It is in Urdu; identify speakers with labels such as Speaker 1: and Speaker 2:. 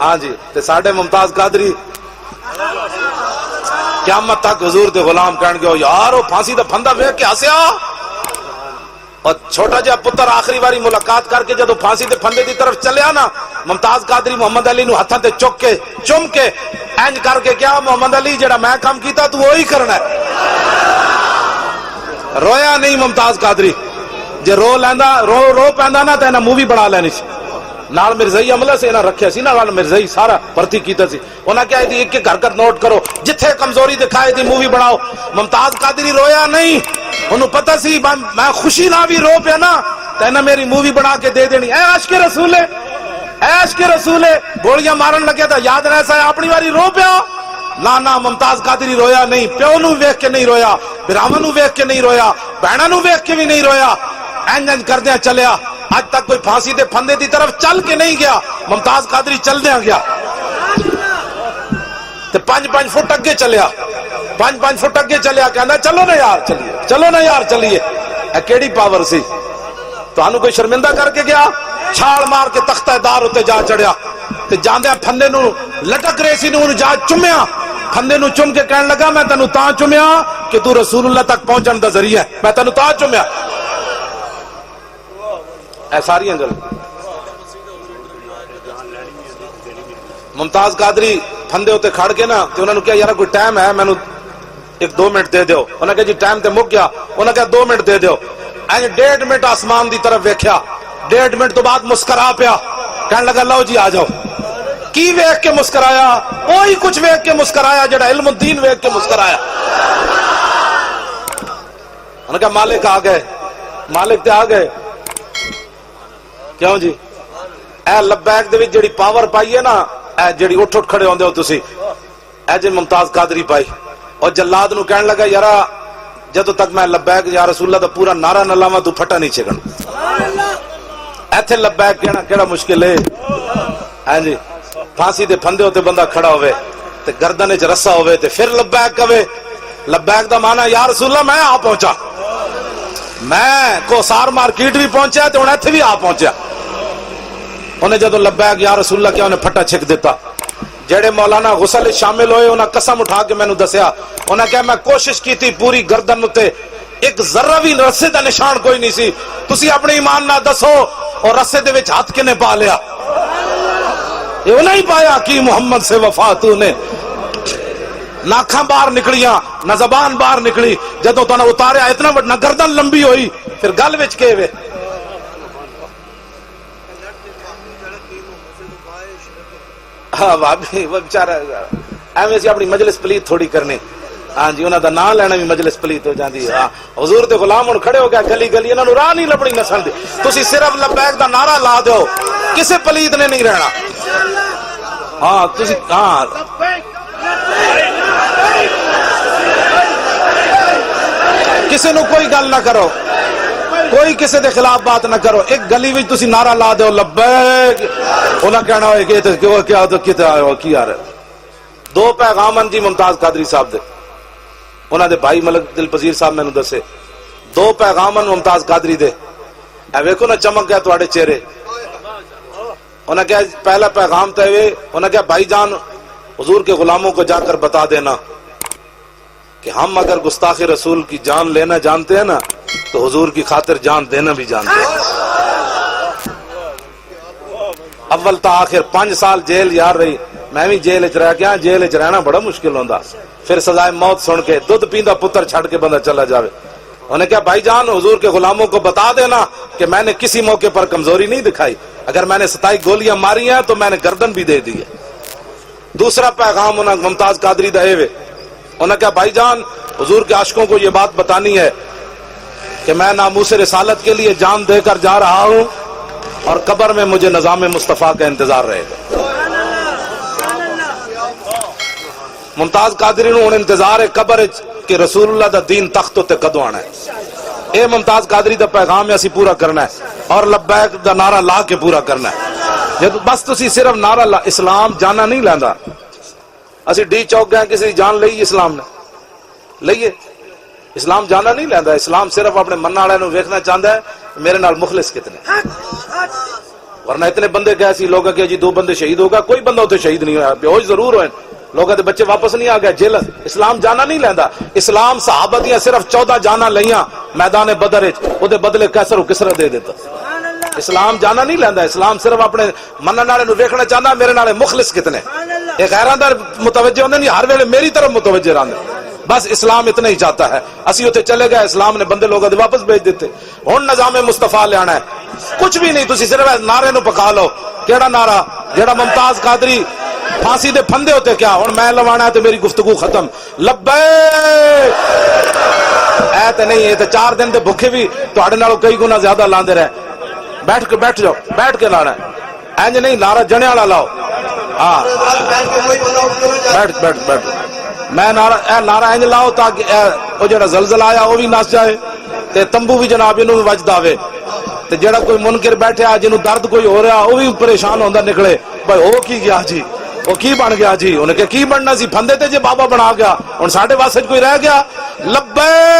Speaker 1: ہاں جی تے ساڈے ممتاز قادری قیامت تک حضور دے غلام کہن گے یار وہ پھانسی دا پھندا ویکھ کے ہسیا. اور چھوٹا جہا پتر آخری باری ملاقات کر کے جدو پھانسی دے پھندے دی طرف چلیا نا ممتاز قادری محمد علی نو ہتھاں تے چک کے چم کے انج کر کے کیا محمد علی جڑا میں کام کیتا تو وہی کرنا ہے. رویا نہیں ممتاز قادری. جے رو لیندا رو پیندا نا تے انہاں مووی بنا لینی سی. نال مرزائی عملہ سے انہاں رکھیا سی نا نال مرزائی سارا بھرتی کیتا سی. انہاں کیا دی ایک ایک حرکت نوٹ کرو جتھے کمزوری دکھائے دی مووی بناؤ. ممتاز قادری رویا نہیں. انہوں پتہ سی میں خوشی نہ بھی رو پیا نا تے انہاں میری مووی بنا کے دے دینی. اے عاشق رسول اے عاشق رسول گولیاں مارن لگیا تھا یاد رہ سا اپنی واری رو پیا. نا ممتاز قادری رویا نہیں. پیو نو ویکھ کے نہیں رویا, براواں نو ویکھ کے نہیں رویا, بہناں نو ویکھ کے بھی نہیں رویا. انج کردیاں چلیا. اج تک کوئی پھانسی دے پھندے دی طرف چل کے نہیں گیا. ممتاز قادری چلدیاں گیا تے 5 فٹ اگے چلیا. 5 فٹ اگے چلیا کہندا چلو نا یار چلیے, چلو نا یار چلیے. اے کیڑی پاور سی. تانوں کوئی شرمندہ کر کے گیا. چھال مار کے تختہ دار اتے جا چڑھیا تے جاندیاں پھندے نو لٹک رہی سی نو جا چومیا. پھندے نو چوم کے کہن لگا میں تینوں تاں چومیا کہ تو رسول اللہ تک پہنچن دا ذریعہ ہے. میں تینوں تاں چومیا. اے ساری گل ممتاز قادری پھندے ہوتے کھڑ کے نا تے انہوں نے کہا یار کوئی ٹائم ہے مینوں 1-2 منٹ دے دیو. انہوں نے کہا جی ٹائم تے مک گیا. انہوں نے کہا 2 منٹ دے دیو. اینج 1.5 منٹ آسمان دی طرف ویکھیا. 1.5 منٹ تو بعد مسکرا پیا کہنے لگا لو جی آ جاؤ. کی ویکھ کے مسکرایا؟ وہی کچھ ویکھ کے مسکرایا جڑا علم الدین ویکھ کے مسکرایا. انہوں نے کہا مالک آ گئے. مالک تے آ گئے. کیوں جی اے لبیک دے وچ جڑی پاور پائی ہے نا اے جڑی اٹھ کھڑے ہوندے ہو تسی اے جے ممتاز قادری پائی. اور جلاد نو کہن لگا یارا جدو تک میں لبیک یا رسول اللہ دا پورا نعرہ نہ لاواں تو پھٹا نہیں چھکن. ایتھے لبیک کہنا کیڑا مشکل ہے. ہاں جی پھانسی دے پھندے ہوتے بندہ کھڑا ہوئے تے گردن وچ رسا ہوئے تے پھر لبیک کہے. لبیک دا معنی یا رسول اللہ میں آ پہنچا. میں کوسار مارکیٹ بھی پہنچا تے ہن ایتھے بھی آ پہنچا. انہیں جدو لبیک یا رسول اللہ کیا انہیں پھٹا چھک دیتا. جڑے مولانا غسل شامل ہوئے انہیں قسم اٹھا کے میں نے دسیا. انہیں کہا میں کوشش کی تھی پوری گردن تے ایک ذرہ بھی رسے دا نشان کوئی نہیں سی. تسی اپنے ایمان نہ دسو اور رسے دے وچ ہاتھ کنے پا لیا. یہ نہیں پایا کہ محمد سے وفا تو نے. ناکھاں باہر نکلیاں نہ زبان باہر نکلی. جدو تو نے اتاریا اتنا نہ گردن لمبی ہوئی پھر گل وچ کے وے. ہاں بابی وہ بیچارہ ایویں سی اپنی مجلس پلیت تھوڑی کرنی. ہاں جی انہاں دا نام لینا بھی مجلس پلیت ہو جاندی ہے. حضور دے غلام ہن کھڑے ہو گیا گلی گلی انہاں نوں راہ نہیں لبنی نسل دی. تسی صرف لبیک دا نعرہ لا دیو کسے پلیت نے نہیں رہنا. ہاں تسی ہاں کسے نو کوئی گل نہ کرو, کوئی کسے دے خلاف بات نہ کرو. ایک گلی وچ تسی نعرہ لا دیو لبیک انہاں کہنا ہوئے کہ کیا تو کتے آئے ہو کی آ رہے. 2 پیغامن جی ممتاز قادری صاحب دے انہاں دے بھائی ملک دل پذیر صاحب میں نو دسے 2 پیغامن ممتاز قادری دے. اے ویکھو نا چمک گیا تواڈے چہرے. انہاں کہا پہلا پیغام تے وے. انہاں کہا بھائی جان حضور کے غلاموں کو جا کر بتا دینا کہ ہم اگر گستاخ رسول کی جان لینا جانتے ہیں نا تو حضور کی خاطر جان دینا بھی جانتے ہیں. اول تا آخر 5 سال جیل یار رہی. میں بھی جیل وچ رہ گیا. جیل وچ رہنا بڑا مشکل ہوندا. پھر سزائے موت سن کے دودھ پیندا پتر چھڑ کے بندہ چلا جاوے. انہوں نے کہا بھائی جان حضور کے غلاموں کو بتا دینا کہ میں نے کسی موقع پر کمزوری نہیں دکھائی. اگر میں نے 27 گولیاں ماری ہیں تو میں نے گردن بھی دے دی ہے. دوسرا پیغام انہوں نے ممتاز قادری دے ہوئے. انہوں نے کہا بھائی جان حضور کے عاشقوں کو یہ بات بتانی ہے کہ میں ناموس رسالت کے لیے جان دے کر جا رہا ہوں اور قبر میں مجھے نظام مصطفیٰ کا انتظار رہے گا. ممتاز قادری نو انتظار ہے قبر کہ رسول اللہ دا دین تخت تے کدو آنا ہے. اے ممتاز قادری دا پیغام ہے اسی پورا کرنا ہے اور لبیک دا نعرہ لا کے پورا کرنا ہے. جب بس تسی صرف نعرہ لا. اسلام جانا نہیں لیندا. اسی ڈی چوک گئے کسی جان لئی اسلام نے لئیے. اسلام جانا نہیں لیندا. اسلام صرف اپنے من والے نو ویکھنا چاہندا ہے میرے نال مخلص کتنے. ورنہ اتنے بندے گئے سی لوگ کہ جی 2 بندے شہید ہو گئے، کوئی بندہ اتنے شہید نہیں ہوا، بے ہوش ضرور ہوئے، لوگوں کے بچے واپس نہیں آ گئے جیل۔ اسلام جانا نہیں لیندا، اسلام صحابہ دیاں صرف 14 جانا لیاں میدان بدر وچ، او دے بدلے کیسر و کسرا دے دیتا۔ اسلام جانا نہیں لیندا، اسلام صرف اپنے منن والے نو ویکھنا چاہندا میرے نالے مخلص کتنے، اے غیراں دا متوجہ ہوندے نہیں، ہر ویلے میری طرف متوجہ رہندے، بس اسلام اتنا ہی چاہتا ہے۔ اسی اتنے چلے گئے، اسلام نے بندے لوگوں دے واپس بھیج دیتے۔ ہن نظام مصطفیٰ لے آنا ہے، کچھ بھی نہیں، تسی صرف نعرے نو پکا لو۔ کیڑا نعرہ؟ جیڑا ممتاز قادری پھانسی دے پھندے ہوتے کیا ہن میں لوانا ہے تو میری گفتگو ختم، لبیک اے تے نہیں، اے تے 4 دن دے بھوکے بھی تہاڈے نالوں کئی گنا زیادہ لاندے رہے۔ بیٹھ جاؤ، بیٹھ کے لانا ہے، اینج نہیں نعرہ جنے والا لاؤ۔ ہاں بیٹھ میں نعرہ انج لاؤ تاکہ وہ جڑا زلزلہ آیا وہ بھی نس جائے تے تمبو بھی جناب انہوں بھی وجد آوے تے جڑا کوئی منکر بیٹھا جنہوں درد کوئی ہو رہا وہ بھی پریشان ہوندا نکلے، بھائی وہ کی گیا جی، وہ کی بن گیا جی، انہیں کہ کی بننا سی، پھندے تے جے بابا بنا گیا، ہن ساڈے واسطے کوئی رہ گیا؟ لبیک